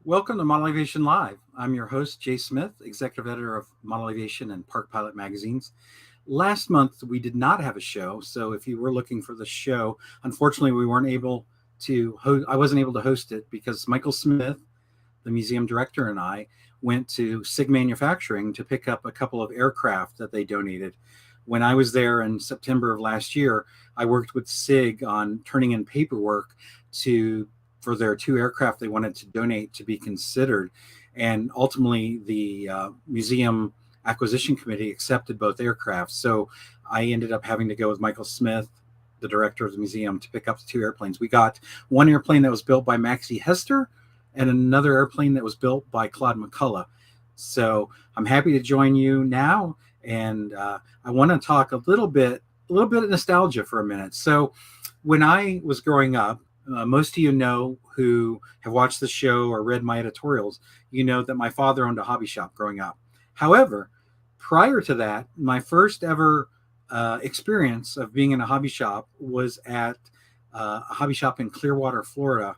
Welcome to Model Aviation Live. I'm your host, Jay Smith, executive editor of Model Aviation and Park Pilot magazines. Last month, we did not have a show, so if you were looking for the show, unfortunately, we weren't able to I wasn't able to host it because Michael Smith, the museum director, and I went to SIG Manufacturing to pick up a couple of aircraft that they donated. When I was there in September of last year, I worked with SIG on turning in paperwork for their two aircraft they wanted to donate to be considered. And ultimately, the museum acquisition committee accepted both aircraft. So I ended up having to go with Michael Smith, the director of the museum, to pick up the two airplanes. We got one airplane that was built by Maxie Hester and another airplane that was built by Claude McCullough. So I'm happy to join you now. And I want to talk a little bit of nostalgia for a minute. So when I was growing up, most of you know who have watched the show or read my editorials, you know that my father owned a hobby shop growing up. However, prior to that, my first ever experience of being in a hobby shop was at a hobby shop in Clearwater, Florida,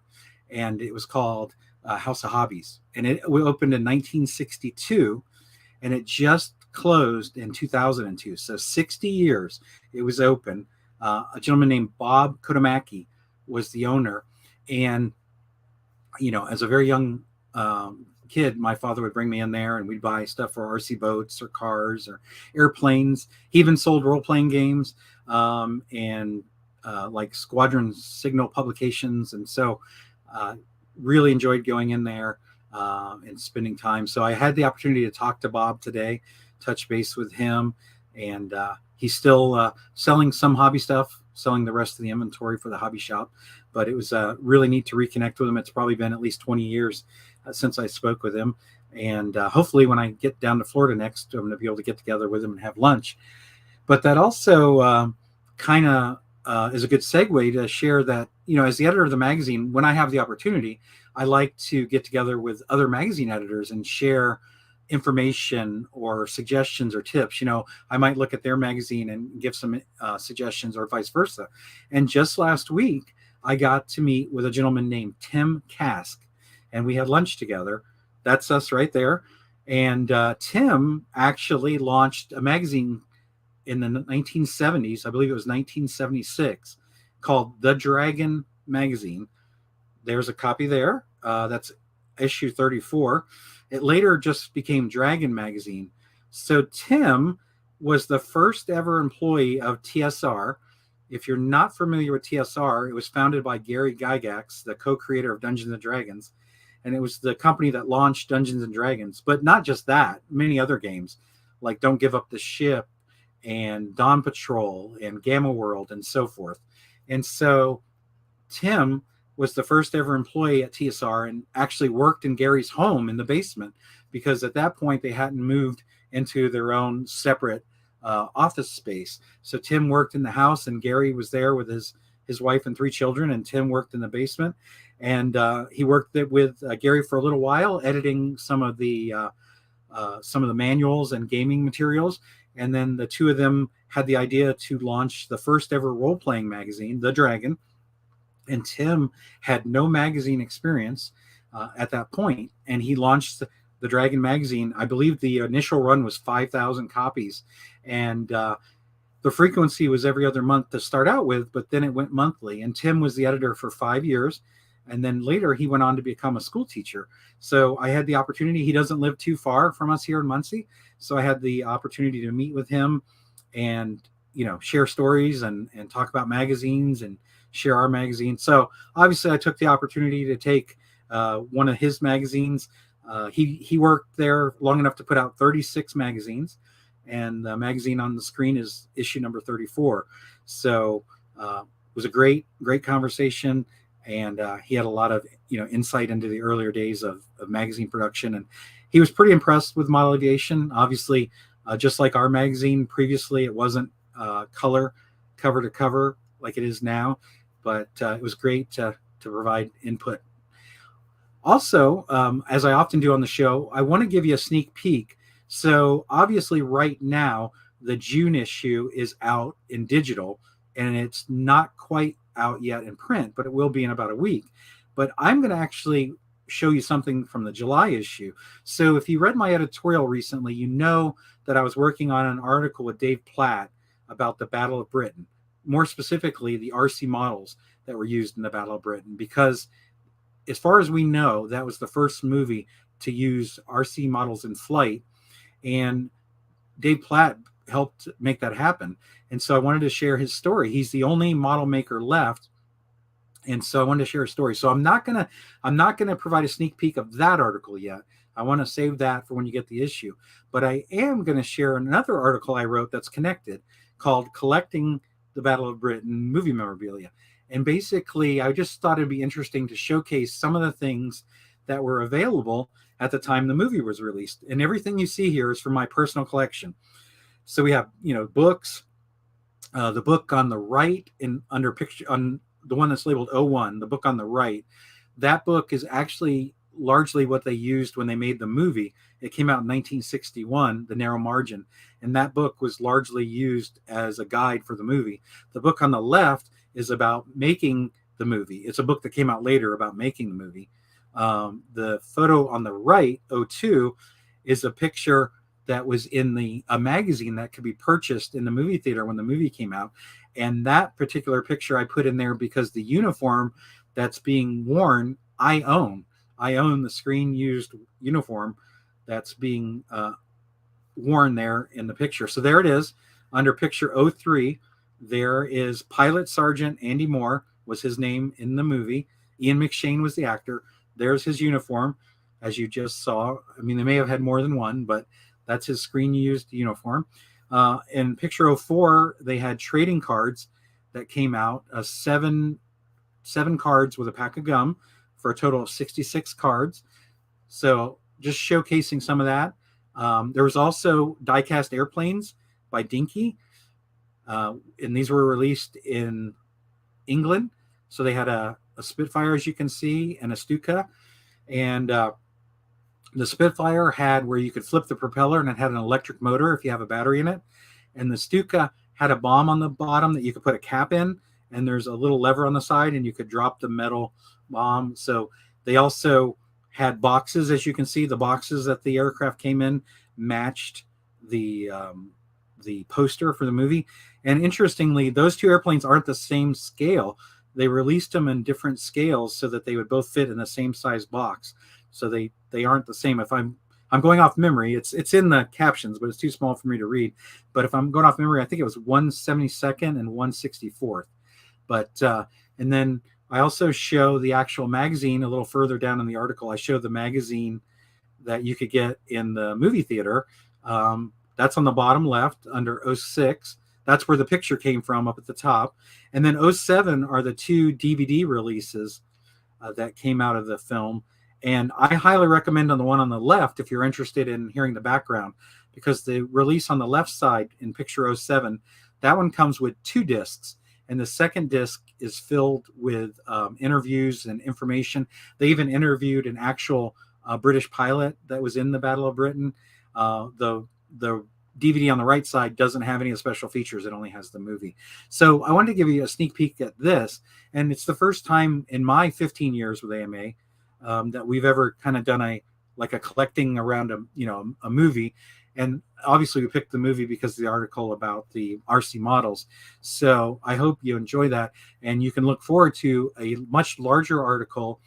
and it was called House of Hobbies. And it opened in 1962, and it just closed in 2002. So 60 years it was open. A gentleman named Bob Kodamaki was the owner. And, as a very young kid, my father would bring me in there and we'd buy stuff for RC boats or cars or airplanes. He even sold role-playing games and like Squadron Signal publications. And so really enjoyed going in there and spending time. So I had the opportunity to talk to Bob today, touch base with him, and he's still selling some hobby stuff, selling the rest of the inventory for the hobby shop. But it was really neat to reconnect with him. It's probably been at least 20 years since I spoke with him. And hopefully when I get down to Florida next, I'm going to be able to get together with him and have lunch. But that also kind of is a good segue to share that, as the editor of the magazine, when I have the opportunity, I like to get together with other magazine editors and share information or suggestions or tips. I might look at their magazine and give some suggestions or vice versa. And just last week, I got to meet with a gentleman named Tim Cask, and we had lunch together. That's us right there. And Tim actually launched a magazine in the 1970s. I believe it was 1976, called The Dragon Magazine. There's a copy there. That's issue 34. It later just became Dragon Magazine. So Tim was the first ever employee of TSR. If you're not familiar with TSR, it was founded by Gary Gygax, the co-creator of Dungeons and Dragons. And it was the company that launched Dungeons and Dragons. But not just that, many other games like Don't Give Up the Ship and Dawn Patrol and Gamma World and so forth. And so Tim was the first ever employee at TSR and actually worked in Gary's home in the basement, because at that point they hadn't moved into their own separate office space. So Tim worked in the house and Gary was there with his wife and three children, and Tim worked in the basement. And he worked with Gary for a little while, editing some of the manuals and gaming materials. And then the two of them had the idea to launch the first ever role-playing magazine, The Dragon. And Tim had no magazine experience at that point, and he launched the Dragon Magazine. I believe the initial run was 5,000 copies, and the frequency was every other month to start out with, but then it went monthly. And Tim was the editor for 5 years, and then later he went on to become a school teacher. So I had the opportunity. He doesn't live too far from us here in Muncie, so I had the opportunity to meet with him and share stories and talk about magazines and share our magazine. So obviously I took the opportunity to take one of his magazines. He worked there long enough to put out 36 magazines, and the magazine on the screen is issue number 34. So it was a great conversation, and he had a lot of insight into the earlier days of magazine production, and he was pretty impressed with Model Aviation. Obviously, just like our magazine previously, it wasn't color cover to cover like it is now, but it was great to provide input. Also, as I often do on the show, I want to give you a sneak peek. So obviously right now, the June issue is out in digital, and it's not quite out yet in print, but it will be in about a week. But I'm going to actually show you something from the July issue. So if you read my editorial recently, you know that I was working on an article with Dave Platt about the Battle of Britain, more specifically the RC models that were used in the Battle of Britain, because as far as we know, that was the first movie to use RC models in flight, and Dave Platt helped make that happen. And so I wanted to share his story. He's the only model maker left, and so I wanted to share a story. So I'm not gonna provide a sneak peek of that article yet. I want to save that for when you get the issue. But I am going to share another article I wrote that's connected, called "Collecting the Battle of Britain Movie Memorabilia." And basically, I just thought it'd be interesting to showcase some of the things that were available at the time the movie was released. And everything you see here is from my personal collection. So we have, books. The book on the right, in under picture, on the one that's labeled O1, the book on the right, that book is actually largely what they used when they made the movie. It came out in 1961, The Narrow Margin, and that book was largely used as a guide for the movie. The book on the left is about making the movie. It's a book that came out later about making the movie. The photo on the right, O2, is a picture that was in a magazine that could be purchased in the movie theater when the movie came out. And that particular picture I put in there because the uniform that's being worn, I own. I own the screen used uniform that's being worn there in the picture. So there it is under picture 03. There is Pilot Sergeant Andy Moore was his name in the movie. Ian McShane was the actor. There's his uniform, as you just saw. I mean, they may have had more than one, but that's his screen used uniform. In picture 04, they had trading cards that came out, seven cards with a pack of gum for a total of 66 cards. So just showcasing some of that. There was also die-cast airplanes by Dinky, and these were released in England. So they had a Spitfire, as you can see, and a Stuka. And the Spitfire had where you could flip the propeller, and it had an electric motor if you have a battery in it. And the Stuka had a bomb on the bottom that you could put a cap in, and there's a little lever on the side, and you could drop the metal bomb. So they also had boxes, as you can see. The boxes that the aircraft came in matched the poster for the movie. And interestingly, those two airplanes aren't the same scale. They released them in different scales so that they would both fit in the same size box. So they aren't the same. If I'm going off memory, it's in the captions, but it's too small for me to read. But if I'm going off memory, I think it was 1/72 and 1/64. But and then I also show the actual magazine a little further down in the article. I show the magazine that you could get in the movie theater. That's on the bottom left under 06. That's where the picture came from, up at the top. And then 07 are the two DVD releases that came out of the film. And I highly recommend on the one on the left, if you're interested in hearing the background, because the release on the left side in picture 07, that one comes with 2 discs. And the second disc is filled with interviews and information. They even interviewed an actual British pilot that was in the Battle of Britain. The DVD on the right side doesn't have any special features. It only has the movie. So I wanted to give you a sneak peek at this. And it's the first time in my 15 years with AMA that we've ever kind of done a collecting around a movie. And obviously we picked the movie because of the article about the RC models. So I hope you enjoy that. And you can look forward to a much larger article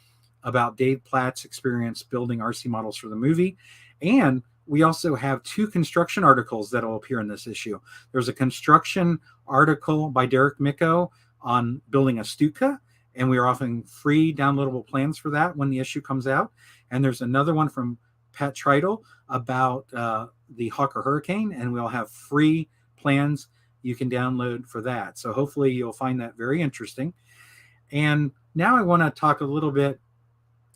about Dave Platt's experience building RC models for the movie. And we also have 2 construction articles that will appear in this issue. There's a construction article by Derek Micko on building a Stuka, and we are offering free downloadable plans for that when the issue comes out. And there's another one from Pat Tritle about the Hawker Hurricane, and we'll have free plans you can download for that. So hopefully you'll find that very interesting. And now I want to talk a little bit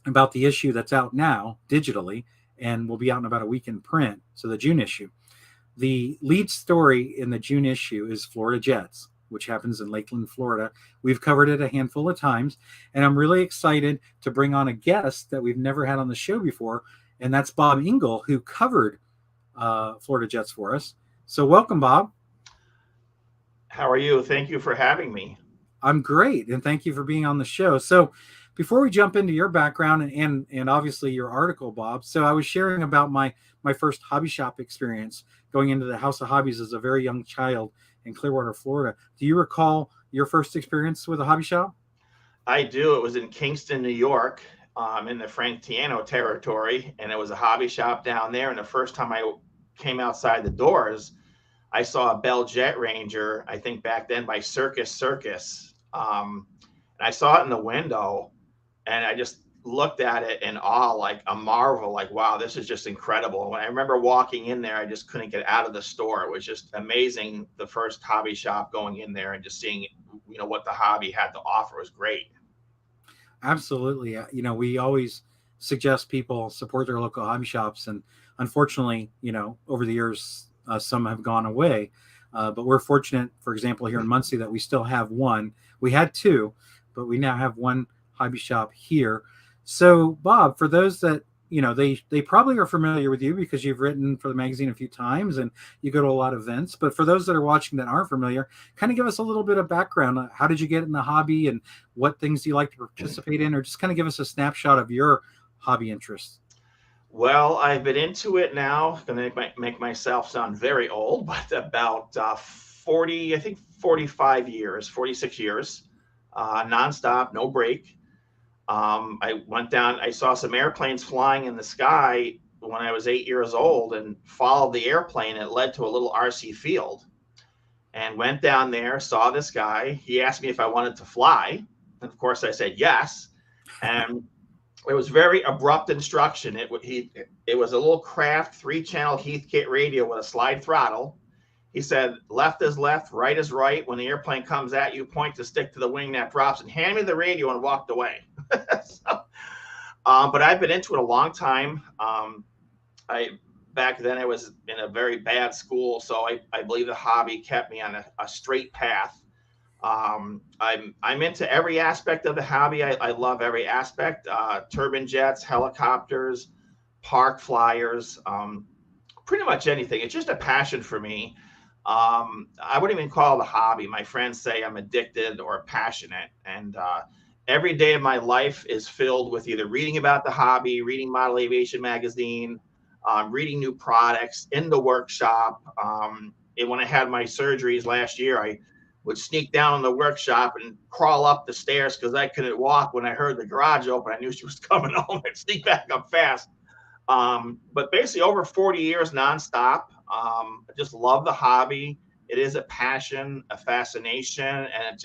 about the issue that's out now digitally, and will be out in about a week in print. So the June issue. The lead story in the June issue is Florida Jets, which happens in Lakeland, Florida. We've covered it a handful of times, and I'm really excited to bring on a guest that we've never had on the show before, and that's Bob Engle, who covered Florida Jets for us. So welcome, Bob. How are you? Thank you for having me. I'm great, and thank you for being on the show. So before we jump into your background and obviously your article, Bob, so I was sharing about my first hobby shop experience going into the House of Hobbies as a very young child in Clearwater, Florida. Do you recall your first experience with a hobby shop? I do. It was in Kingston, New York, in the Frank Tiano territory, and it was a hobby shop down there. And the first time I came outside the doors, I saw a Bell Jet Ranger, I think back then by Circus Circus. And I saw it in the window, and I just looked at it in awe, like a marvel, like, wow, this is just incredible. And when I remember walking in there, I just couldn't get out of the store. It was just amazing. The first hobby shop, going in there and just seeing, what the hobby had to offer was great. Absolutely. We always suggest people support their local hobby shops, and unfortunately, over the years, some have gone away. But we're fortunate, for example, here in Muncie, that we still have one. We had two, but we now have one hobby shop here. So, Bob, for those that they probably are familiar with you because you've written for the magazine a few times and you go to a lot of events. But for those that are watching that aren't familiar, kind of give us a little bit of background. How did you get in the hobby, and what things do you like to participate in, or just kind of give us a snapshot of your hobby interests? Well, I've been into it now. Going to make myself sound very old, but about 40, I think 45 years, 46 years, nonstop, no break. I went down, I saw some airplanes flying in the sky when I was 8 years old and followed the airplane. It led to a little RC field and went down there, saw this guy. He asked me if I wanted to fly. And of course, I said yes. And it was very abrupt instruction. It was a little craft 3-channel Heathkit radio with a slide throttle. He said, left is left, right is right. When the airplane comes at you, point the stick to the wing that drops, and hand me the radio, and walked away. So, but I've been into it a long time. I Back then I was in a very bad school, so I believe the hobby kept me on a straight path. I'm into every aspect of the hobby. I love every aspect. Turbine jets, helicopters, park flyers, pretty much anything. It's just a passion for me. I wouldn't even call it a hobby. My friends say I'm addicted or passionate, and every day of my life is filled with either reading about the hobby, reading Model Aviation magazine, reading new products in the workshop. And when I had my surgeries last year, I would sneak down in the workshop and crawl up the stairs because I couldn't walk. When I heard the garage open, I knew she was coming home. I'd sneak back up fast. But basically, over 40 years nonstop. I just love the hobby. It is a passion, a fascination, and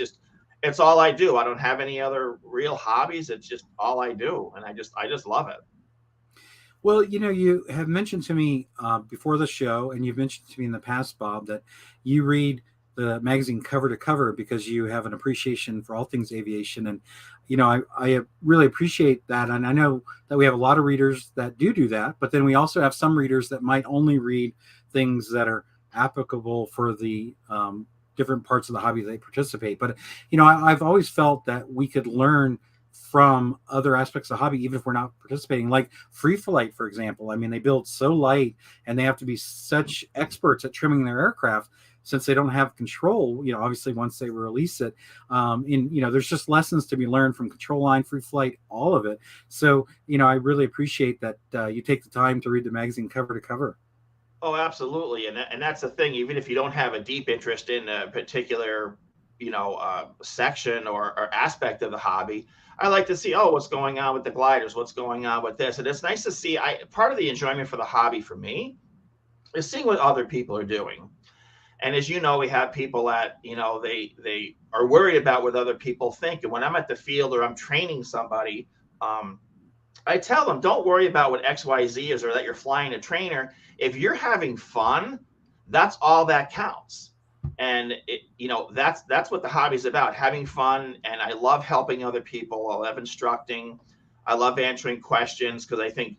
it's all I do. I don't have any other real hobbies. It's just all I do, and I just love it. Well, you have mentioned to me before the show, and you've mentioned to me in the past, Bob, that you read the magazine cover to cover because you have an appreciation for all things aviation. And, I really appreciate that. And I know that we have a lot of readers that do that, but then we also have some readers that might only read things that are applicable for the different parts of the hobby they participate. But, I've always felt that we could learn from other aspects of the hobby, even if we're not participating, like free flight, for example. I mean, they build so light and they have to be such experts at trimming their aircraft since they don't have control, obviously once they release it. There's just lessons to be learned from control line, free flight, all of it. So, I really appreciate that you take the time to read the magazine cover to cover. Oh, absolutely, and that's the thing. Even if you don't have a deep interest in a particular, section or aspect of the hobby, I like to see, what's going on with the gliders, what's going on with this, and it's nice to see. Part of the enjoyment for the hobby for me is seeing what other people are doing. And as you know, we have people that, they are worried about what other people think. And when I'm at the field or I'm training somebody, um, I tell them, don't worry about what XYZ is or that you're flying a trainer. If you're having fun, that's all that counts. And that's what the hobby's about, having fun. And I love helping other people. I love instructing. I love answering questions because I think,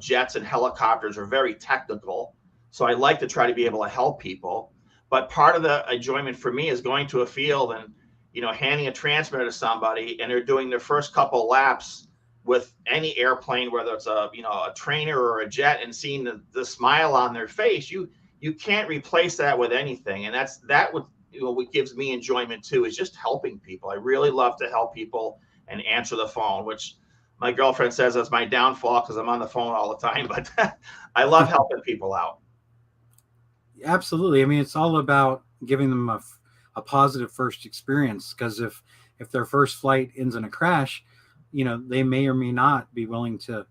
jets and helicopters are very technical. So I like to try to be able to help people. But part of the enjoyment for me is going to a field and, handing a transmitter to somebody and they're doing their first couple laps with any airplane, whether it's a trainer or a jet, and seeing the smile on their face. You can't replace that with anything. And what gives me enjoyment too is just helping people. I really love to help people and answer the phone, which my girlfriend says that's my downfall because I'm on the phone all the time. But I love helping people out. Absolutely. I mean, it's all about giving them a positive first experience, because if their first flight ends in a crash, they may or may not be willing to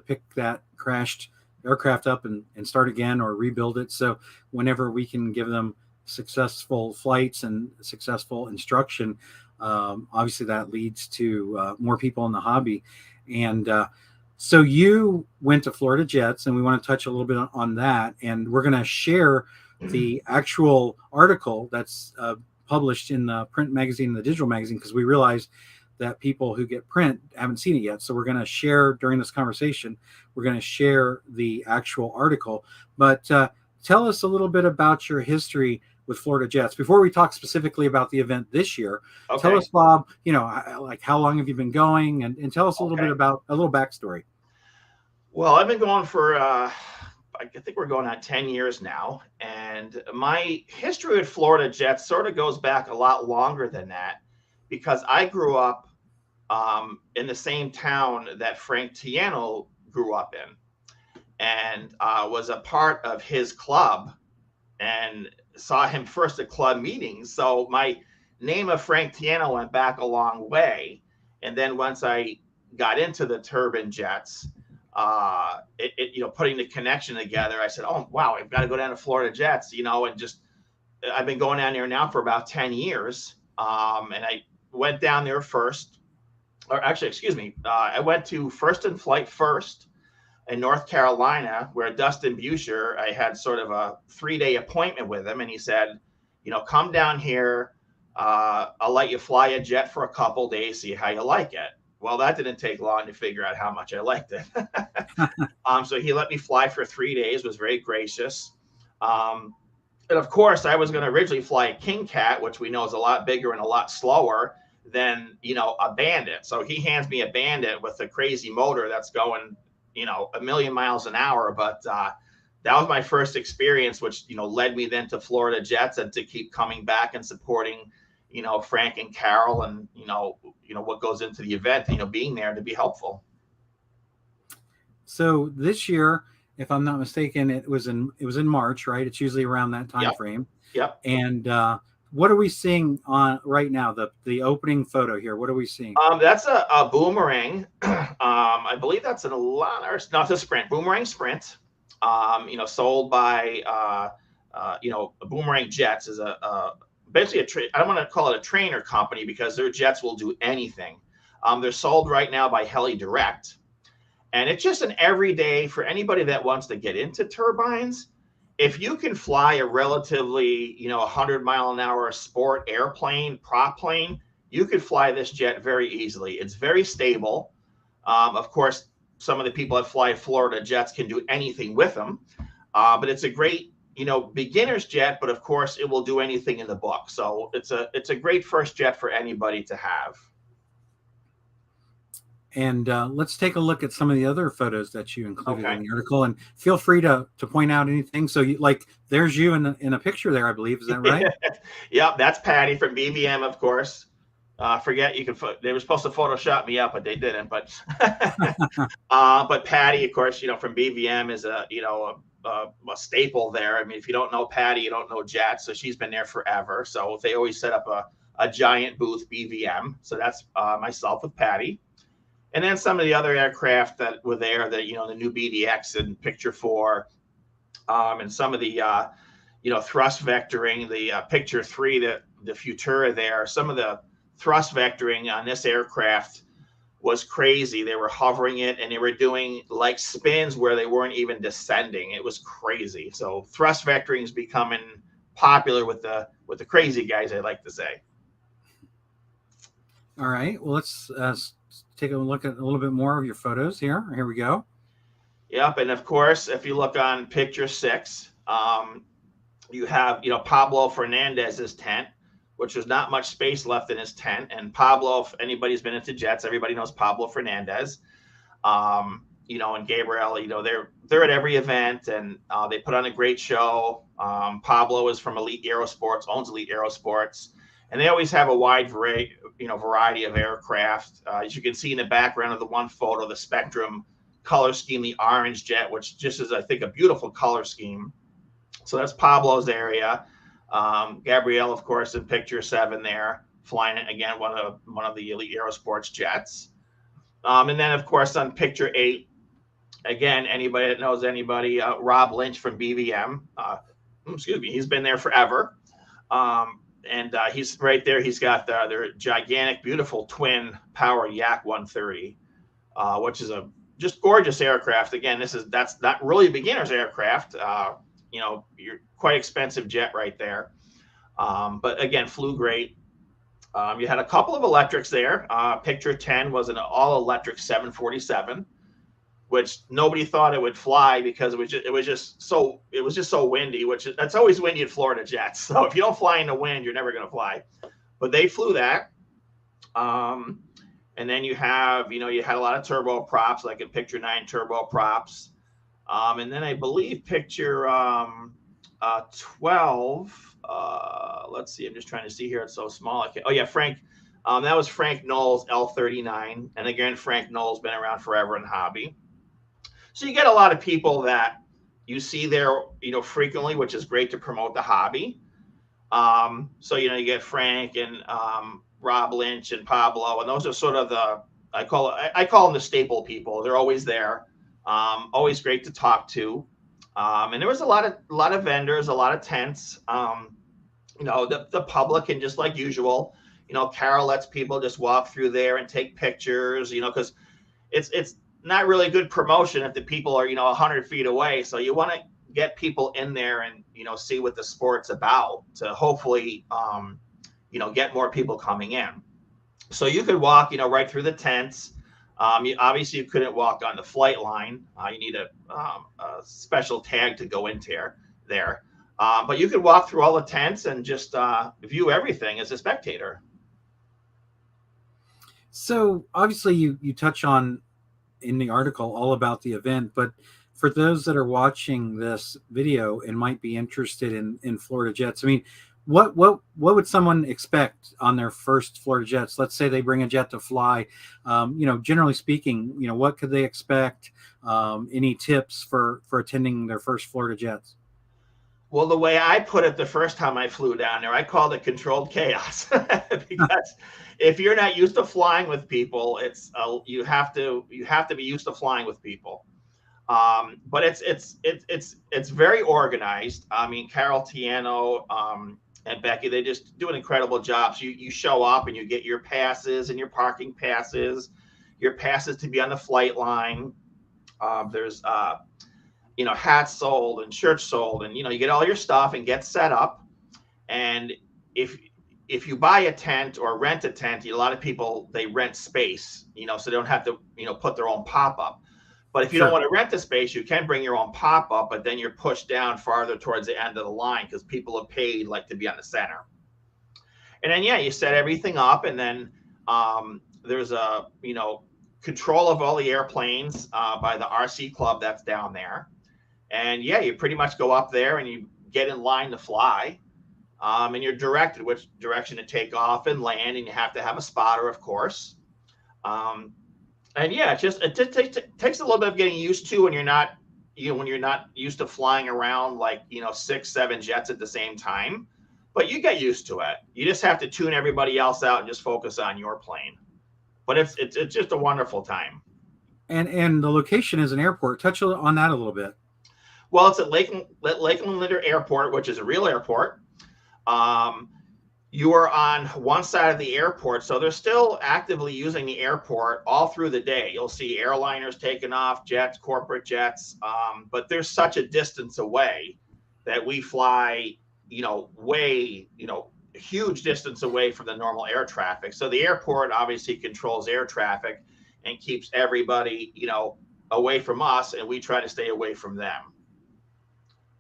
pick that crashed aircraft up and start again or rebuild it. So whenever we can give them successful flights and successful instruction, obviously that leads to more people in the hobby. And so you went to Florida Jets, and we want to touch a little bit on that. And we're going to share the actual article that's published in the print magazine and the digital magazine, because we realize that people who get print haven't seen it yet. So we're going to share during this conversation, we're going to share the actual article. But tell us a little bit about your history with Florida Jets before we talk specifically about the event this year. Okay. Tell us, Bob, like how long have you been going, and tell us a little bit about a little backstory. Well, I've been going for, I think we're going on 10 years now. And my history with Florida Jets sort of goes back a lot longer than that, because I grew up in the same town that Frank Tiano grew up in, and was a part of his club and saw him first at club meetings. So my name of Frank Tiano went back a long way. And then once I got into the Turbine Jets, putting the connection together, I said, oh, wow, I've got to go down to Florida Jets, and just, I've been going down there now for about 10 years. And I went down there first, or actually, excuse me, I went to First in Flight first in North Carolina, where Dustin Buscher, I had sort of a 3-day appointment with him. And he said, come down here. I'll let you fly a jet for a couple days, see how you like it. Well, that didn't take long to figure out how much I liked it. So he let me fly for 3 days, was very gracious. And of course, I was going to originally fly a King Cat, which we know is a lot bigger and a lot slower than, a Bandit. So he hands me a Bandit with a crazy motor that's going, 1,000,000 miles an hour. But that was my first experience, which, led me then to Florida Jets and to keep coming back and supporting, Frank and Carol, and, what goes into the event, being there to be helpful. So this year, if I'm not mistaken, it was in March, right? It's usually around that time frame. Yep. And what are we seeing on right now? The opening photo here. What are we seeing? That's a Boomerang. I believe that's not a Sprint, Boomerang Sprint. Sold by Boomerang Jets is basically I don't want to call it a trainer company, because their jets will do anything. They're sold right now by Heli Direct. And it's just an everyday for anybody that wants to get into turbines. If you can fly a relatively, 100-mile-an-hour sport airplane, prop plane, you could fly this jet very easily. It's very stable. Of course, some of the people that fly Florida Jets can do anything with them. But it's a great, beginner's jet, but of course it will do anything in the book. So it's a great first jet for anybody to have. And let's take a look at some of the other photos that you included in the article, and feel free to point out anything. So there's you in a picture there, I believe. Is that right? Yeah, that's Patty from BVM, of course. Forget they were supposed to Photoshop me up, but they didn't. But but Patty, of course, from BVM is a staple there. I mean, if you don't know Patty, you don't know Jet. So she's been there forever. So they always set up a giant booth, BVM. So that's myself with Patty. And then some of the other aircraft that were there, the new BDX in picture 4, and some of the thrust vectoring, the picture 3, the Futura there. Some of the thrust vectoring on this aircraft was crazy. They were hovering it, and they were doing like spins where they weren't even descending. It was crazy. So thrust vectoring is becoming popular with the crazy guys, I like to say. All right. Well, let's take a look at a little bit more of your photos here. Here we go. Yep. And of course, if you look on picture 6, you have, Pablo Fernandez's tent, which there's not much space left in his tent. And Pablo, if anybody's been into jets, everybody knows Pablo Fernandez. And Gabriel, they're at every event, and they put on a great show. Pablo is from Elite Aerosports, owns Elite Aerosports. And they always have a wide variety of aircraft. As you can see in the background of the one photo, the Spectrum color scheme, the orange jet, which just is, I think, a beautiful color scheme. So that's Pablo's area. Gabrielle, of course, in picture 7 there, flying again one of the Elite Aerosports jets. And then, of course, on picture 8, again, anybody that knows anybody, Rob Lynch from BVM. Excuse me, he's been there forever. And he's right there. He's got their gigantic, beautiful twin power Yak 130, which is a just gorgeous aircraft. Again, that's not really a beginner's aircraft. You're quite expensive jet right there. But again, flew great. You had a couple of electrics there. Picture 10 was an all-electric 747, which nobody thought it would fly because it was just so windy. That's always windy in Florida jets. So if you don't fly in the wind, you're never going to fly. But they flew that. And then you had a lot of turboprops, like in picture 9, turboprops. And then I believe picture 12. Let's see. I'm just trying to see here. It's so small. Frank. That was Frank Knoll's L39. And again, Frank Knoll's been around forever in hobby. So you get a lot of people that you see there, frequently, which is great to promote the hobby. So you get Frank and Rob Lynch and Pablo, and those are sort of I call them the staple people. They're always there, always great to talk to. And there was a lot of vendors, a lot of tents. The public, and just like usual, Carol lets people just walk through there and take pictures, because it's not really good promotion if the people are 100 feet away. So you want to get people in there and see what the sport's about to hopefully get more people coming in. So you could walk right through the tents. Obviously you couldn't walk on the flight line. You need a special tag to go into there. But you could walk through all the tents and just view everything as a spectator. So obviously you touch on in the article all about the event, but for those that are watching this video and might be interested in Florida jets, I mean, what would someone expect on their first Florida jets? Let's say they bring a jet to fly. Generally speaking, what could they expect? Any tips for attending their first Florida jets? Well, the way I put it the first time I flew down there, I called it controlled chaos because if you're not used to flying with people, it's you have to be used to flying with people. But it's very organized. I mean, Carol Tiano and Becky, they just do an incredible job. So you show up and you get your passes and your parking passes, your passes to be on the flight line. There's hats sold and shirts sold, and you get all your stuff and get set up. And if you buy a tent or rent a tent, a lot of people, they rent space, so they don't have to put their own pop-up. But if you don't want to rent a space, you can bring your own pop-up, but then you're pushed down farther towards the end of the line because people have paid to be on the center. And then you set everything up, and then there's a control of all the airplanes by the RC club that's down there. And you pretty much go up there and you get in line to fly. And you're directed which direction to take off and land, and you have to have a spotter, of course. And it takes a little bit of getting used to when you're not used to flying around 6, 7 jets at the same time. But you get used to it. You just have to tune everybody else out and just focus on your plane. But it's just a wonderful time. And the location is an airport. Touch on that a little bit. Well, it's at Lakeland Linder Airport, which is a real airport. You are on one side of the airport, so they're still actively using the airport all through the day. You'll see airliners taking off, jets, corporate jets, but there's such a distance away that we fly, huge distance away from the normal air traffic. So the airport obviously controls air traffic and keeps everybody, away from us, and we try to stay away from them.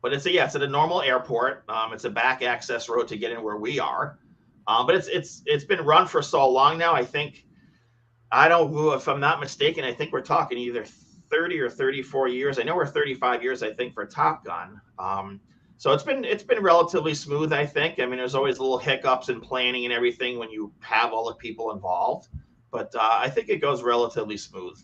But it's at a normal airport. It's a back access road to get in where we are. But it's been run for so long now. If I'm not mistaken, I think we're talking either 30 or 34 years. I know we're 35 years, I think, for Top Gun. So it's been relatively smooth, I think. I mean, there's always little hiccups in planning and everything when you have all the people involved, but I think it goes relatively smooth.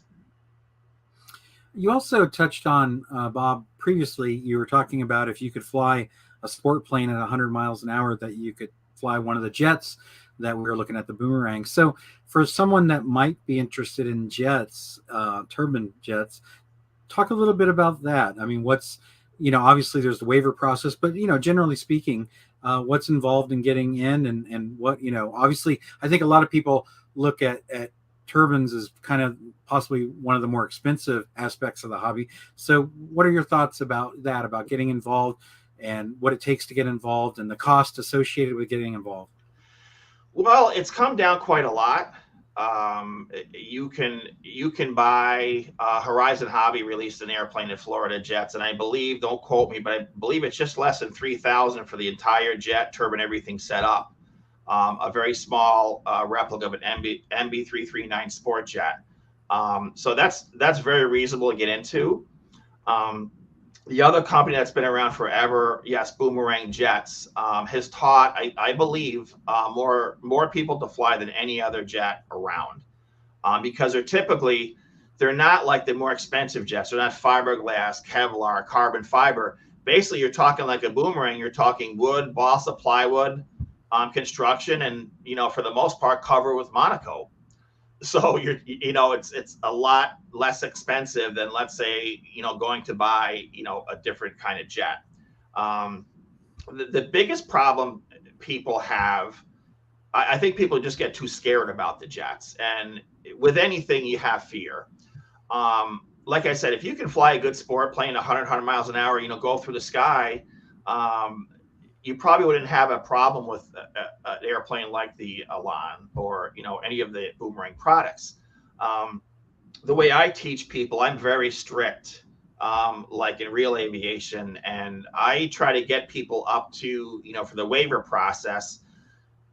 You also touched on, Bob, previously, you were talking about if you could fly a sport plane at 100 miles an hour, that you could fly one of the jets that we were looking at, the Boomerang. So, for someone that might be interested in jets, turbine jets, talk a little bit about that. I mean, obviously there's the waiver process, but, generally speaking, what's involved in getting in, and what, obviously, I think a lot of people look at turbines as kind of possibly one of the more expensive aspects of the hobby. So what are your thoughts about that, about getting involved and what it takes to get involved and the cost associated with getting involved? Well, it's come down quite a lot. You can buy Horizon Hobby released an airplane at Florida Jets, and I believe, don't quote me, but I believe it's just less than 3,000 for the entire jet, turbine, everything set up. A very small replica of an MB339 sport jet. So that's very reasonable to get into. Um, the other company that's been around forever, yes, Boomerang Jets, has taught, I believe, more people to fly than any other jet around, because they're not like the more expensive jets. They're not fiberglass, Kevlar, carbon fiber. Basically, you're talking like a Boomerang. You're talking wood, balsa plywood, construction, and for the most part, cover with Monaco. So it's a lot less expensive than, let's say, going to buy a different kind of jet. um, the biggest problem people have, I think people just get too scared about the jets, and with anything you have fear. Like I said, if you can fly a good sport plane 100 miles an hour, go through the sky, um, you probably wouldn't have a problem with an airplane like the Elan, or any of the Boomerang products. Um, the way I teach people, I'm very strict, like in real aviation, and I try to get people up to, for the waiver process,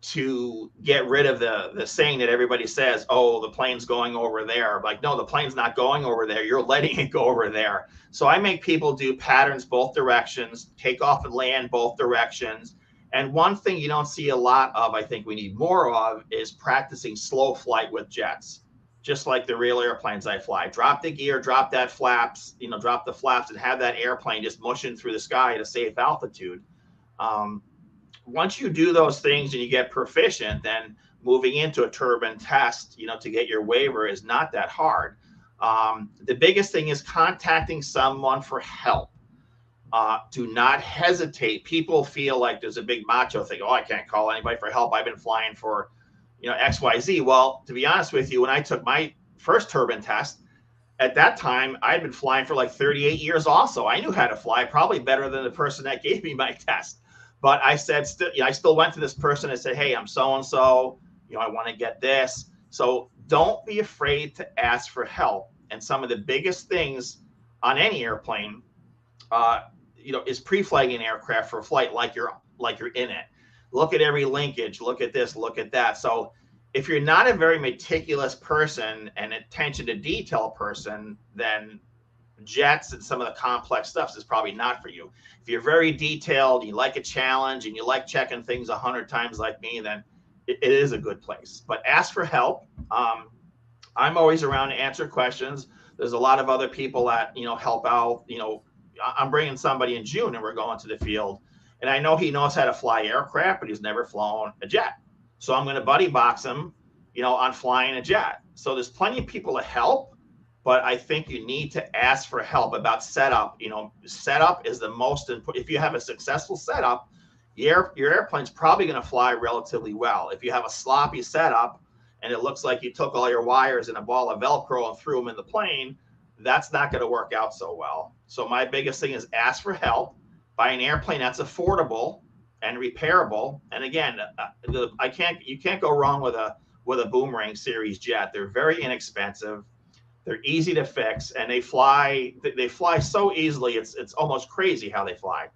to get rid of the saying that everybody says, oh, the plane's going over there. Like, no, the plane's not going over there. You're letting it go over there. So I make people do patterns both directions, take off and land both directions. And one thing you don't see a lot of, I think we need more of, is practicing slow flight with jets. Just like the real airplanes I fly. Drop the gear, drop that flaps, drop the flaps, and have that airplane just mushing through the sky at a safe altitude. Um, Once you do those things and you get proficient, then moving into a turbine test, to get your waiver is not that hard. The biggest thing is contacting someone for help. Do not hesitate. People feel like there's a big macho thing. Oh, I can't call anybody for help. I've been flying for, XYZ. Well, to be honest with you, when I took my first turbine test, at that time, I'd been flying for like 38 years also. I knew how to fly, probably better than the person that gave me my test. But I said, I still went to this person and said, hey, I'm so-and-so, I want to get this. So don't be afraid to ask for help. And some of the biggest things on any airplane, is pre-flagging aircraft for flight like you're in it. Look at every linkage, look at this, look at that. So if you're not a very meticulous person and attention to detail person, then jets and some of the complex stuff is probably not for you. If you're very detailed, you like a challenge, and you like checking things 100 times like me, then it is a good place. But ask for help. I'm always around to answer questions. There's a lot of other people that help out. I'm bringing somebody in June, and we're going to the field, and I know he knows how to fly aircraft, but he's never flown a jet. So I'm going to buddy box him, on flying a jet. So there's plenty of people to help. But I think you need to ask for help about setup. Setup is the most important. If you have a successful setup, your airplane's probably going to fly relatively well. If you have a sloppy setup and it looks like you took all your wires and a ball of Velcro and threw them in the plane, that's not going to work out so well. So my biggest thing is ask for help. Buy an airplane that's affordable and repairable. And again, you can't go wrong with a Boomerang series jet. They're very inexpensive. They're easy to fix, and they fly so easily. It's almost crazy how they fly.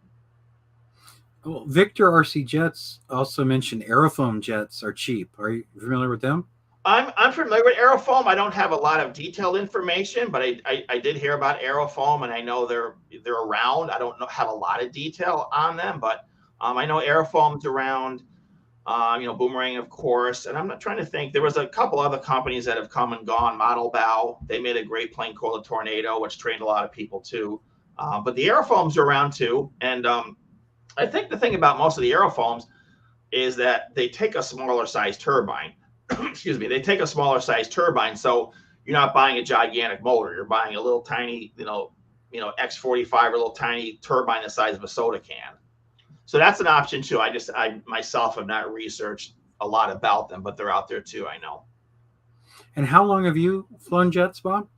Well, Victor RC Jets also mentioned aerofoam jets are cheap. Are you familiar with them? I'm familiar with aerofoam. I don't have a lot of detailed information, but I did hear about aerofoam, and I know they're around. I don't know have a lot of detail on them, but I know aerofoam's around. Boomerang, of course, and I'm not trying to think. There was a couple other companies that have come and gone. Model Bow, they made a great plane called the Tornado, which trained a lot of people too. But the aerofoams are around too, and I think the thing about most of the aerofoams is that they take a smaller size turbine. Excuse me, they take a smaller size turbine, so you're not buying a gigantic motor. You're buying a little tiny, X45, a little tiny turbine the size of a soda can. So that's an option too. I myself have not researched a lot about them, but they're out there too. I know. And how long have you flown jets, Bob?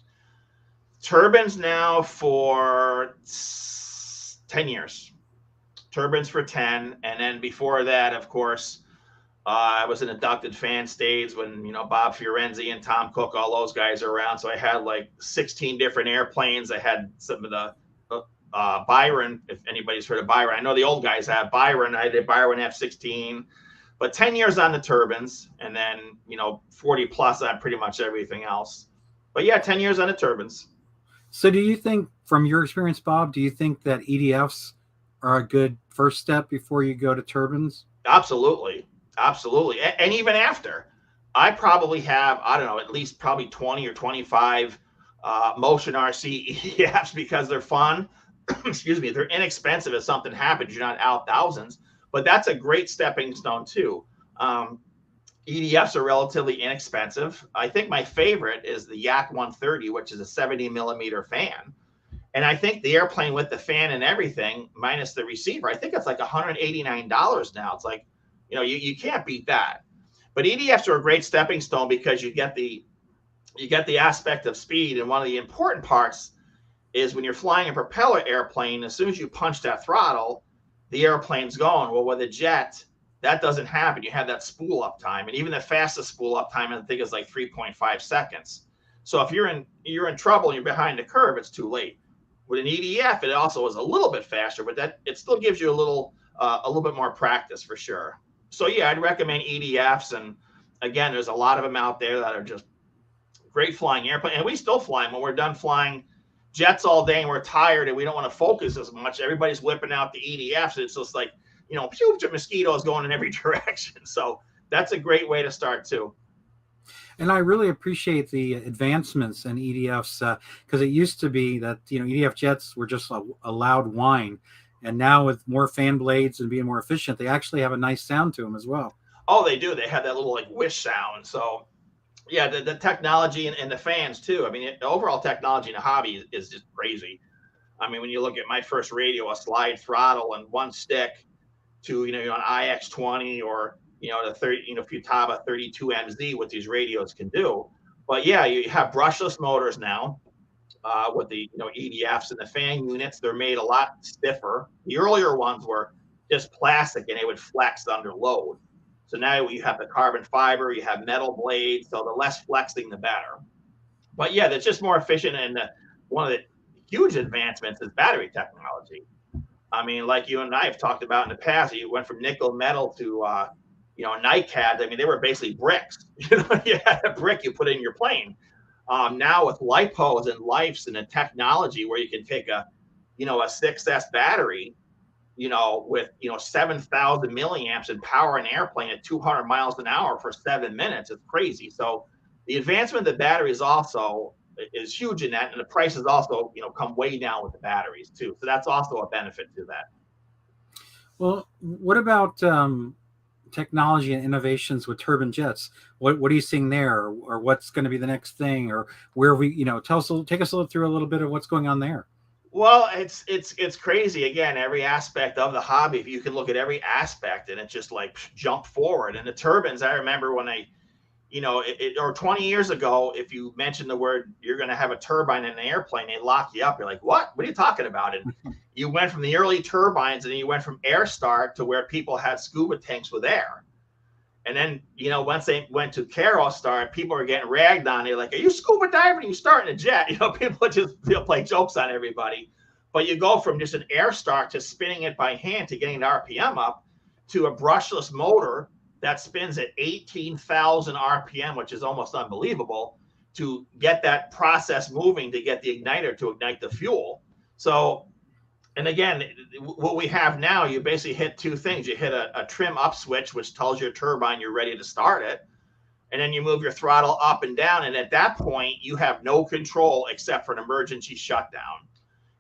Turbines now for 10 years. Turbines for 10, and then before that, of course, I was an inducted fan stage when Bob Fiorenzi and Tom Cook, all those guys are around. So I had like 16 different airplanes. I had some of the Byron, if anybody's heard of Byron. I know the old guys have Byron. I did Byron F-16, but 10 years on the turbines, and then 40 plus on pretty much everything else. But yeah, 10 years on the turbines. So do you think, from your experience, Bob, do you think that EDFs are a good first step before you go to turbines? Absolutely. Absolutely. And even after, I probably have, I don't know, at least probably 20 or 25 Motion RC EDFs because they're fun. Excuse me, they're inexpensive if something happens. You're not out thousands, but that's a great stepping stone too. EDFs are relatively inexpensive. I think my favorite is the Yak 130, which is a 70 millimeter fan. And I think the airplane with the fan and everything, minus the receiver, I think it's like $189 now. It's like, you can't beat that. But EDFs are a great stepping stone because you get the aspect of speed. And one of the important parts is when you're flying a propeller airplane, as soon as you punch that throttle, the airplane's going. Well, with a jet, that doesn't happen. You have that spool up time. And even the fastest spool up time, I think, is like 3.5 seconds. So if you're in trouble and you're behind the curve, it's too late. With an EDF, it also is a little bit faster, but it still gives you a little bit more practice for sure. So yeah, I'd recommend EDFs. And again, there's a lot of them out there that are just great flying airplanes. And we still fly them when we're done flying jets all day and we're tired and we don't want to focus as much. Everybody's whipping out the EDFs. It's just like, huge mosquitoes going in every direction. So that's a great way to start too. And I really appreciate the advancements in EDFs because it used to be that EDF jets were just a loud whine, and now with more fan blades and being more efficient, they actually have a nice sound to them as well. Oh, they do. They have that little like whish sound. So yeah, the technology and the fans too. I mean, the overall technology in the hobby is just crazy. I mean, when you look at my first radio, a slide throttle and one stick, to an IX20 or the 30 Futaba 32MZ, what these radios can do. But yeah, you have brushless motors now with the EDFs, and the fan units. They're made a lot stiffer. The earlier ones were just plastic and they would flex under load. So now you have the carbon fiber, you have metal blades, so the less flexing, the better. But yeah, that's just more efficient. And one of the huge advancements is battery technology. I mean, like you and I have talked about in the past, you went from nickel metal to, night cabs. I mean, they were basically bricks. You had a brick you put in your plane. Now with lipos and lifes and the technology where you can take a 6S battery, with 7,000 milliamps and power an airplane at 200 miles an hour for 7 minutes. It's crazy. So the advancement of the battery is huge in that, and the prices also come way down with the batteries too, so that's also a benefit to that. Well, what about technology and innovations with turbine jets? What are you seeing there, or what's going to be the next thing, or where we take us through a little bit of what's going on there? Well, it's crazy. Again, every aspect of the hobby, if you can look at every aspect, and it's just like jump forward. And the turbines, I remember when or 20 years ago, if you mentioned the word you're going to have a turbine in an airplane, they lock you up. You're like, what are you talking about? And you went from the early turbines, and then you went from air start to where people had scuba tanks with air. And then, once they went to Caro start, people are getting ragged on. They're like, are you scuba diving? You starting a jet? People just play jokes on everybody. But you go from just an air start to spinning it by hand to getting the RPM up to a brushless motor that spins at 18,000 RPM, which is almost unbelievable, to get that process moving to get the igniter to ignite the fuel. So, and again, what we have now, you basically hit two things. You hit a trim up switch, which tells your turbine you're ready to start it. And then you move your throttle up and down. And at that point, you have no control except for an emergency shutdown.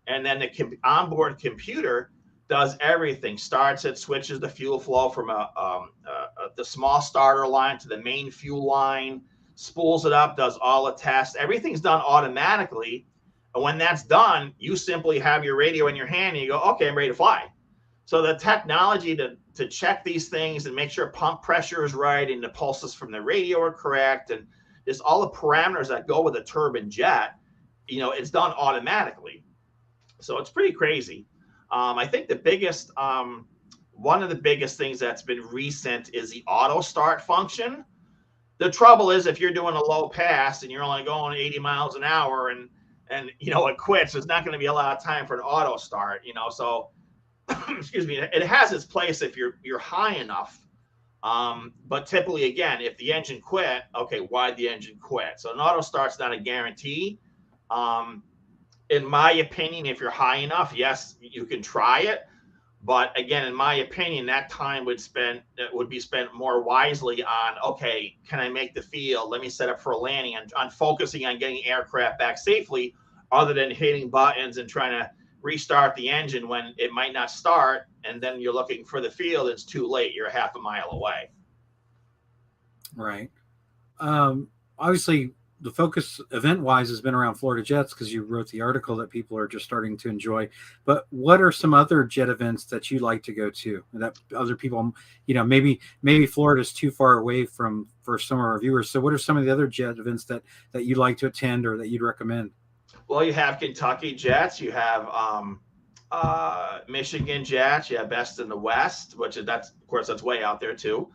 And then the onboard computer does everything. Starts it, switches the fuel flow from the small starter line to the main fuel line, spools it up, does all the tests. Everything's done automatically. And when that's done, you simply have your radio in your hand and you go, okay, I'm ready to fly. So the technology to check these things and make sure pump pressure is right and the pulses from the radio are correct and just all the parameters that go with a turbine jet, it's done automatically. So it's pretty crazy. I think the biggest, one of the biggest things that's been recent is the auto start function. The trouble is if you're doing a low pass and you're only going 80 miles an hour and it quits, there's not going to be a lot of time for an auto start, so excuse me, it has its place if you're high enough. But typically, again, if the engine quit, okay, why'd the engine quit? So an auto start's not a guarantee. In my opinion, if you're high enough, yes, you can try it. But again, in my opinion, that time would be spent more wisely on, okay, can I make the field? Let me set up for a landing and on focusing on getting aircraft back safely, other than hitting buttons and trying to restart the engine when it might not start. And then you're looking for the field. It's too late. You're half a mile away. Right. Obviously, the focus event-wise has been around Florida jets because you wrote the article that people are just starting to enjoy. But what are some other jet events that you like to go to that other people, maybe Florida's too far away for some of our viewers. So what are some of the other jet events that you like to attend or that you'd recommend? Well, you have Kentucky Jets, you have Michigan Jets, you have Best in the West, which is that's way out there too.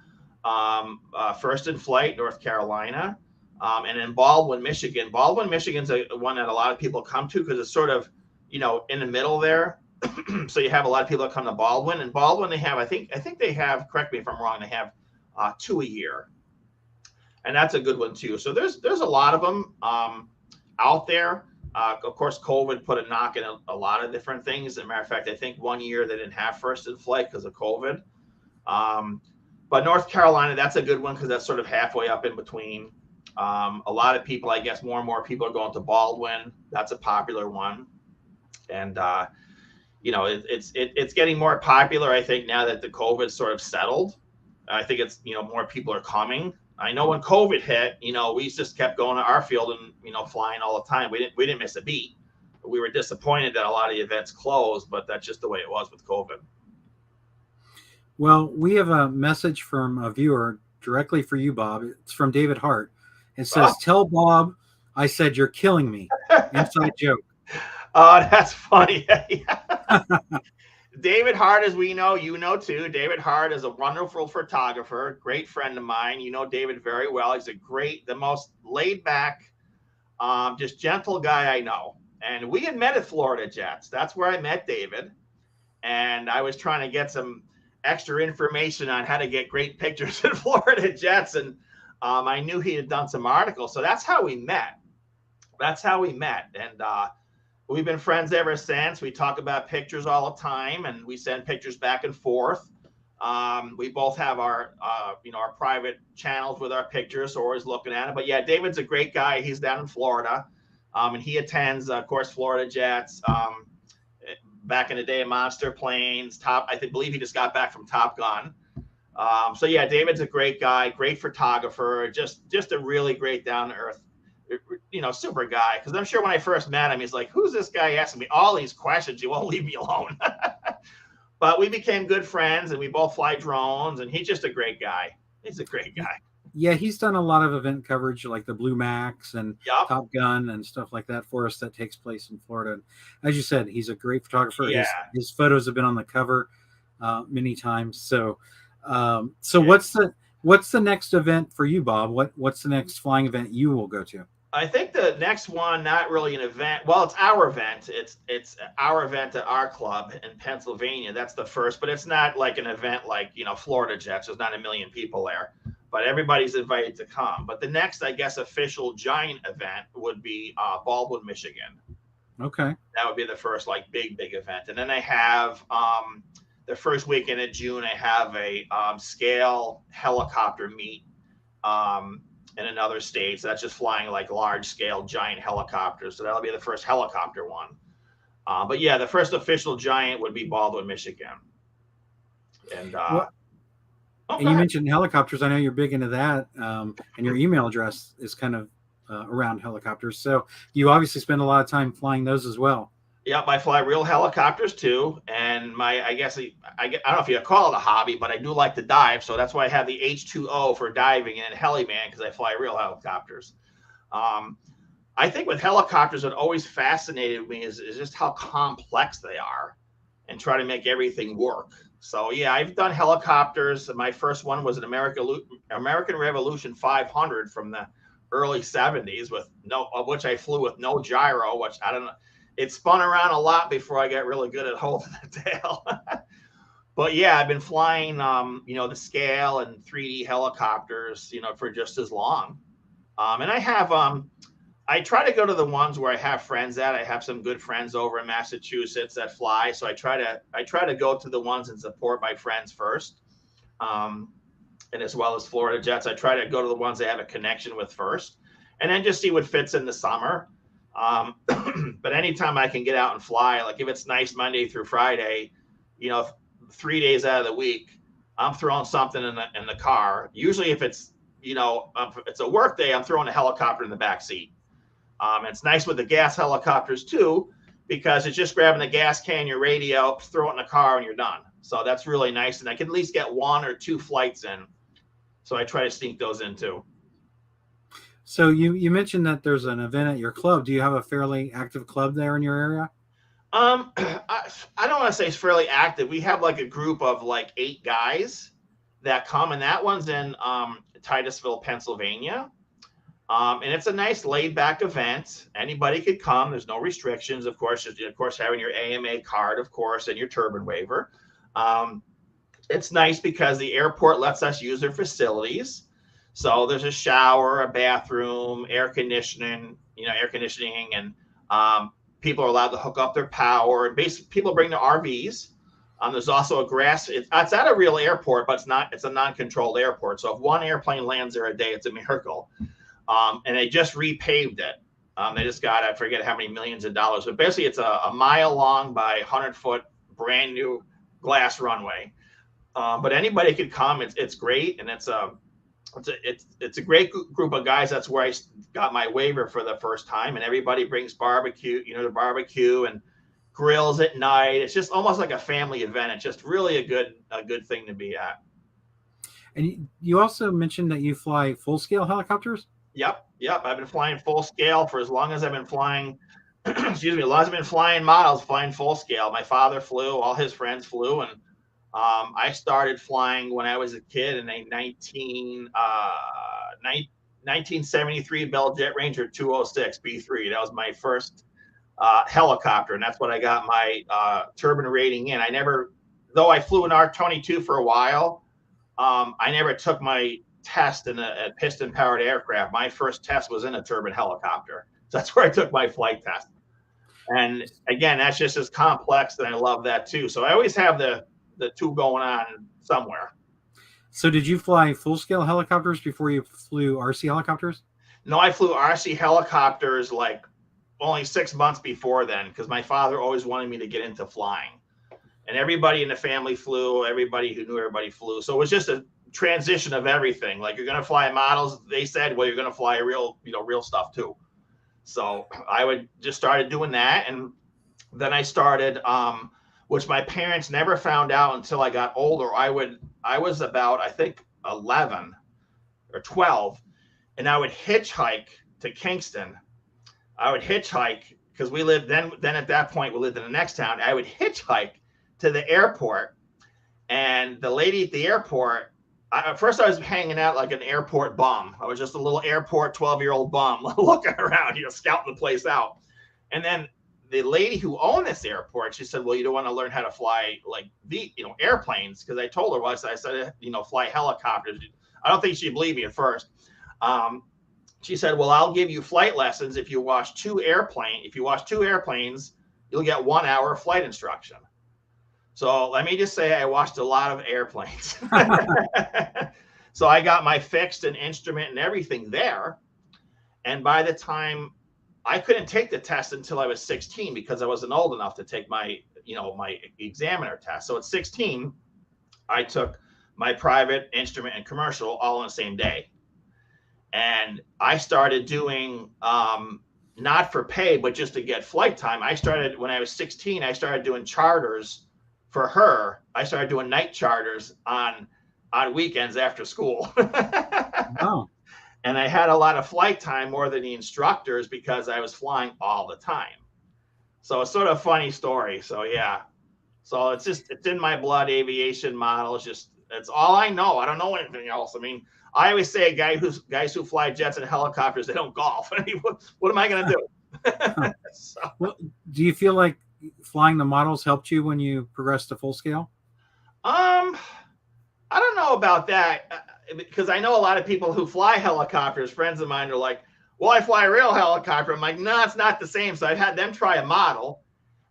First in Flight, North Carolina, and in Baldwin, Michigan. Baldwin, Michigan's one that a lot of people come to because it's sort of in the middle there. So you have a lot of people that come to Baldwin, and Baldwin they have I think they have, correct me if I'm wrong, they have 2 a year, and that's a good one too. So there's a lot of them out there. Of course, COVID put a knock in a lot of different things. As a matter of fact, I think 1 year they didn't have First in Flight because of COVID. But North Carolina, that's a good one because that's sort of halfway up in between. A lot of people, I guess, more and more people are going to Baldwin. That's a popular one, and it's getting more popular. I think now that the COVID sort of settled, I think it's more people are coming. I know when COVID hit, we just kept going to our field and flying all the time. We didn't miss a beat. We were disappointed that a lot of the events closed, but that's just the way it was with COVID. Well, we have a message from a viewer directly for you, Bob. It's from David Hart. It says, "Tell Bob I said you're killing me." Inside joke. Oh, that's funny. David Hart, as we know, too. David Hart is a wonderful photographer, great friend of mine. You know David very well. He's the most laid back, just gentle guy I know. And we had met at Florida Jets. That's where I met David. And I was trying to get some extra information on how to get great pictures at Florida Jets. And I knew he had done some articles. So that's how we met. And we've been friends ever since. We talk about pictures all the time, and we send pictures back and forth. We both have our private channels with our pictures, so we're always looking at it. But yeah, David's a great guy. He's down in Florida, and he attends, of course, Florida Jets. Back in the day, Monster Planes. I believe he just got back from Top Gun. So yeah, David's a great guy, great photographer, just a really great down to earth, super guy. Because I'm sure when I first met him, he's like, "Who's this guy asking me all these questions? You won't leave me alone." But we became good friends, and we both fly drones. And he's just a great guy. He's a great guy. Yeah, he's done a lot of event coverage, like the Blue Max and Yep. Top Gun and stuff like that for us that takes place in Florida. And as you said, he's a great photographer. Yeah. His photos have been on the cover many times. So, Yeah. what's the next event for you, Bob? What's the next flying event you will go to? I think the next one, not really an event. Well, it's our event. It's our event at our club in Pennsylvania. That's the first, but it's not like an event like, Florida Jets. There's not a million people there, but everybody's invited to come. But the next, I guess, official giant event would be Baldwin, Michigan. Okay. That would be the first like big event. And then I have the first weekend of June, I have a scale helicopter meet in another state. So that's just flying like large scale giant helicopters. So that'll be the first helicopter one. But yeah, the first official giant would be Baldwin, Michigan. And and you mentioned helicopters. I know you're big into that, and your email address is kind of around helicopters. So you obviously spend a lot of time flying those as well. Yep, I fly real helicopters too, and I don't know if you call it a hobby, but I do like to dive, so that's why I have the H2O for diving and Heliman, because I fly real helicopters. I think with helicopters, what always fascinated me is just how complex they are, and try to make everything work. So yeah, I've done helicopters. My first one was an American Revolution 500 from the early 70s, which I flew with no gyro, which I don't know. It spun around a lot before I got really good at holding the tail. But yeah, I've been flying, the scale and 3D helicopters, for just as long. And I have, I try to go to the ones where I have friends at. I have some good friends over in Massachusetts that fly. So I try to go to the ones and support my friends first. And as well as Florida Jets, I try to go to the ones I have a connection with first, and then just see what fits in the summer. But anytime I can get out and fly, like if it's nice Monday through Friday, 3 days out of the week, I'm throwing something in the car. Usually if it's, if it's a work day, I'm throwing a helicopter in the back seat. It's nice with the gas helicopters too, because it's just grabbing the gas can, your radio, throw it in the car, and you're done. So that's really nice. And I can at least get 1 or 2 flights in. So I try to sneak those in too. So you mentioned that there's an event at your club. Do you have a fairly active club there in your area? I don't want to say it's fairly active. We have like a group of like 8 guys that come, and that one's in Titusville, Pennsylvania. And it's a nice laid back event. Anybody could come. There's no restrictions. Of course, having your AMA card, of course, and your turbine waiver. It's nice because the airport lets us use their facilities. So there's a shower, a bathroom, air conditioning, and people are allowed to hook up their power. And basically, people bring their RVs. There's also a grass. It's at a real airport, but it's not. It's a non-controlled airport. So if one airplane lands there a day, it's a miracle. And they just repaved it. They just got, I forget how many millions of dollars, but basically it's a mile long by 100-foot brand new glass runway. But anybody could come. It's great, and it's a great group of guys. That's where I got my waiver for the first time, and everybody brings barbecue, the barbecue and grills at night. It's just almost like a family event. It's just really a good thing to be at. And you also mentioned that you fly full scale helicopters. Yep. I've been flying full scale for as long as I've been flying. Excuse me, as long as I've been flying models, flying full scale. My father flew, all his friends flew, and I started flying when I was a kid in a 1973 Bell Jet Ranger 206 B3. That was my first helicopter, and that's what I got my turbine rating in. Though I flew an R-22 for a while, I never took my test in a piston-powered aircraft. My first test was in a turbine helicopter. So that's where I took my flight test. And again, that's just as complex, and I love that too. So I always have the two going on somewhere. So did you fly full-scale helicopters before you flew RC helicopters? No, I flew RC helicopters like only 6 months before then, because my father always wanted me to get into flying. And everybody in the family flew, everybody who knew everybody flew. So it was just a transition of everything. Like, you're going to fly models. They said, well, you're going to fly real stuff too. So I would just started doing that. And then I started, which my parents never found out until I got older. I was about, I think, 11 or 12, and I would hitchhike to Kingston. I would hitchhike because we lived then at that point, we lived in the next town. I would hitchhike to the airport, and the lady at the airport At first I was hanging out like an airport bum. I was just a little airport 12-year-old bum looking around, scouting the place out. And then the lady who owned this airport, she said, well, you don't want to learn how to fly like the, airplanes. Cause I told her, I said, fly helicopters. I don't think she'd believe me at first. Um, she said, well, I'll give you flight lessons. If you watch two airplanes, you'll get 1 hour of flight instruction. So let me just say I watched a lot of airplanes. So I got my fixed and instrument and everything there. And by the time I couldn't take the test until I was 16 because I wasn't old enough to take my examiner test. So at 16, I took my private, instrument, and commercial all on the same day. And I started doing, not for pay, but just to get flight time. When I was 16, I started doing charters for her. I started doing night charters on weekends after school. Oh. And I had a lot of flight time, more than the instructors, because I was flying all the time. So it's sort of a funny story. So yeah. So it's in my blood, aviation, model. It's all I know. I don't know anything else. I mean, I always say guys who fly jets and helicopters, they don't golf. I mean, what am I going to do? So. Well, do you feel like flying the models helped you when you progressed to full scale? I don't know about that, because I know a lot of people who fly helicopters. Friends of mine are like, well, I fly a real helicopter. I'm like, no, it's not the same. So I've had them try a model,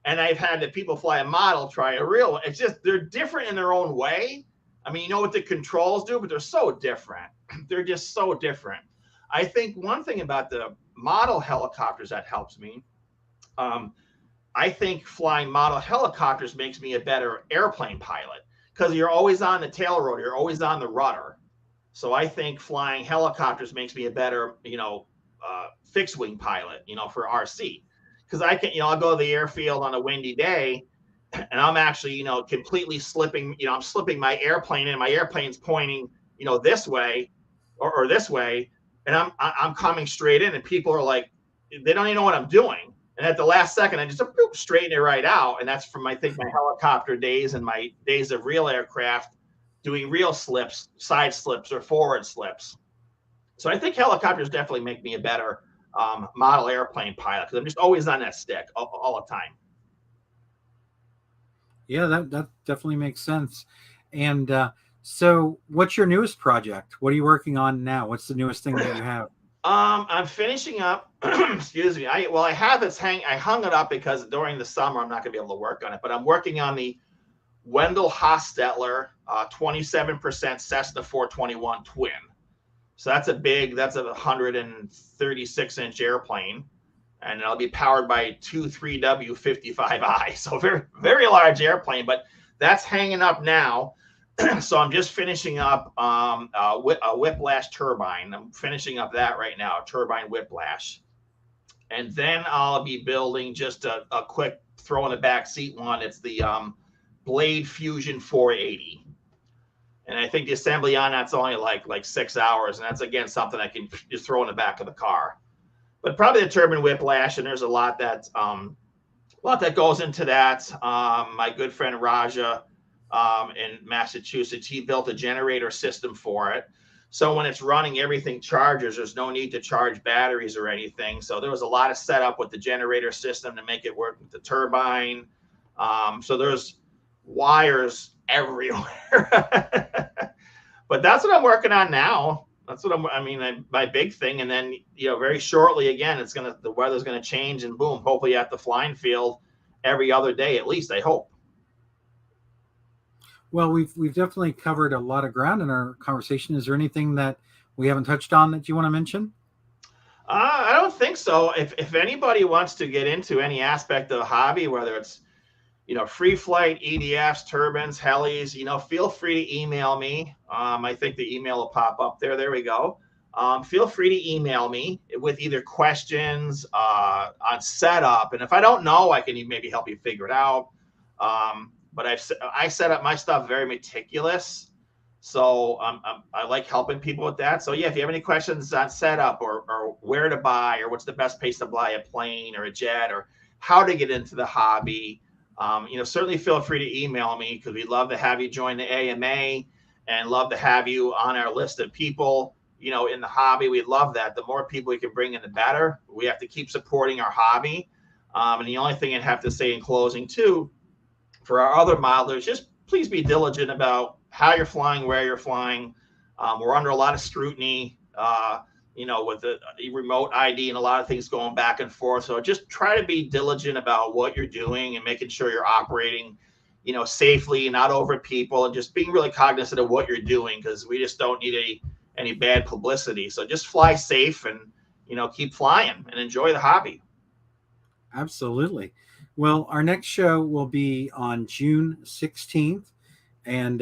and I've had the people fly a model try a real one. It's just, they're different in their own way. I mean, you know what the controls do, but they're so different. They're just so different. I think one thing about the model helicopters that helps me, I think flying model helicopters makes me a better airplane pilot, because you're always on the tail rotor, you're always on the rudder. So I think flying helicopters makes me a better, fixed wing pilot, for RC. Because I can, I'll go to the airfield on a windy day, and I'm actually, completely slipping, I'm slipping my airplane, and my airplane's pointing, this way or this way. And I'm coming straight in, and people are like, they don't even know what I'm doing. And at the last second, I just straighten it right out. And that's from, I think, my helicopter days and my days of real aircraft doing real slips, side slips, or forward slips. So I think helicopters definitely make me a better model airplane pilot, because I'm just always on that stick all the time. Yeah, that definitely makes sense. And so what's your newest project? What are you working on now? What's the newest thing that you have? I'm finishing up. Excuse me. I have this I hung it up because during the summer I'm not going to be able to work on it. But I'm working on the Wendell Hostetler 27% Cessna 421 twin. So that's a 136-inch airplane, and it'll be powered by two 3W55i. So very, very large airplane. But that's hanging up now. So I'm just finishing up a whiplash turbine. I'm finishing up that right now, turbine whiplash. And then I'll be building just a quick throw in the back seat one. It's the Blade Fusion 480. And I think the assembly on that's only like 6 hours. And that's, again, something I can just throw in the back of the car. But probably the turbine whiplash, and there's a lot that goes into that. My good friend Raja, in Massachusetts, he built a generator system for it. So when it's running, everything charges. There's no need to charge batteries or anything. So there was a lot of setup with the generator system to make it work with the turbine. So there's wires everywhere. But that's what I'm working on now. That's what my big thing. And then, very shortly, again, the weather's going to change, and boom, hopefully at the flying field every other day, at least, I hope. Well, we've definitely covered a lot of ground in our conversation. Is there anything that we haven't touched on that you want to mention? I don't think so. If anybody wants to get into any aspect of the hobby, whether it's, free flight, EDFs, turbines, helis, feel free to email me. I think the email will pop up there. There we go. Feel free to email me with either questions on setup. And if I don't know, I can maybe help you figure it out. But I set up my stuff very meticulous. So I like helping people with that. So yeah, if you have any questions on setup or where to buy, or what's the best place to buy a plane or a jet, or how to get into the hobby, certainly feel free to email me, because we'd love to have you join the AMA. and love to have you on our list of people, in the hobby. We love that. The more people we can bring in, the better. We have to keep supporting our hobby. And the only thing I'd have to say in closing too, for our other modelers, just please be diligent about how you're flying, where you're flying. We're under a lot of scrutiny, with the remote ID and a lot of things going back and forth. So just try to be diligent about what you're doing and making sure you're operating, safely, not over people, and just being really cognizant of what you're doing, because we just don't need any bad publicity. So just fly safe and, keep flying and enjoy the hobby. Absolutely. Well, our next show will be on June 16th. And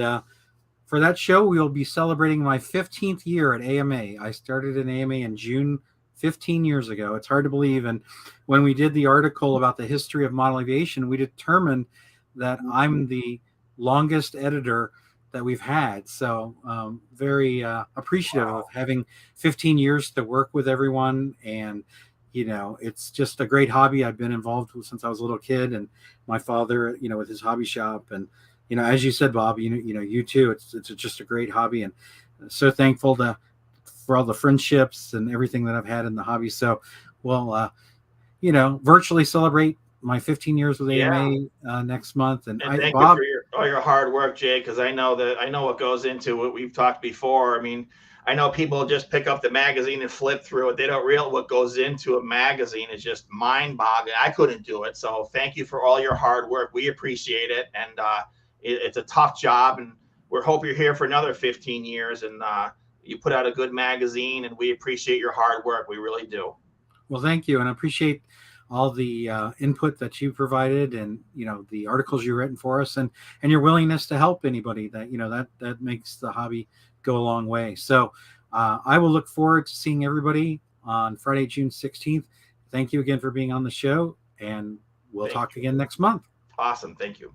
for that show, we will be celebrating my 15th year at AMA. I started in AMA in June 15 years ago. It's hard to believe. And when we did the article about the history of model aviation, we determined that I'm the longest editor that we've had. So very appreciative of having 15 years to work with everyone. And it's just a great hobby I've been involved with since I was a little kid, and my father, with his hobby shop. And, as you said, Bob, you too, it's just a great hobby, and so thankful for all the friendships and everything that I've had in the hobby. So we'll, virtually celebrate my 15 years with AMA next month. And thank Bob, you for all your hard work, Jay, because I know what goes into it. We've talked before. I mean, I know people just pick up the magazine and flip through it. They don't realize what goes into a magazine. Is just mind-boggling. I couldn't do it. So thank you for all your hard work. We appreciate it. And it's a tough job. And we hope you're here for another 15 years. And you put out a good magazine, and we appreciate your hard work. We really do. Well, thank you. And I appreciate all the input that you provided, and the articles you've written for us, and your willingness to help anybody. That makes the hobby go a long way. So I will look forward to seeing everybody on Friday, June 16th. Thank you again for being on the show, and we'll talk again next month. Awesome. Thank you.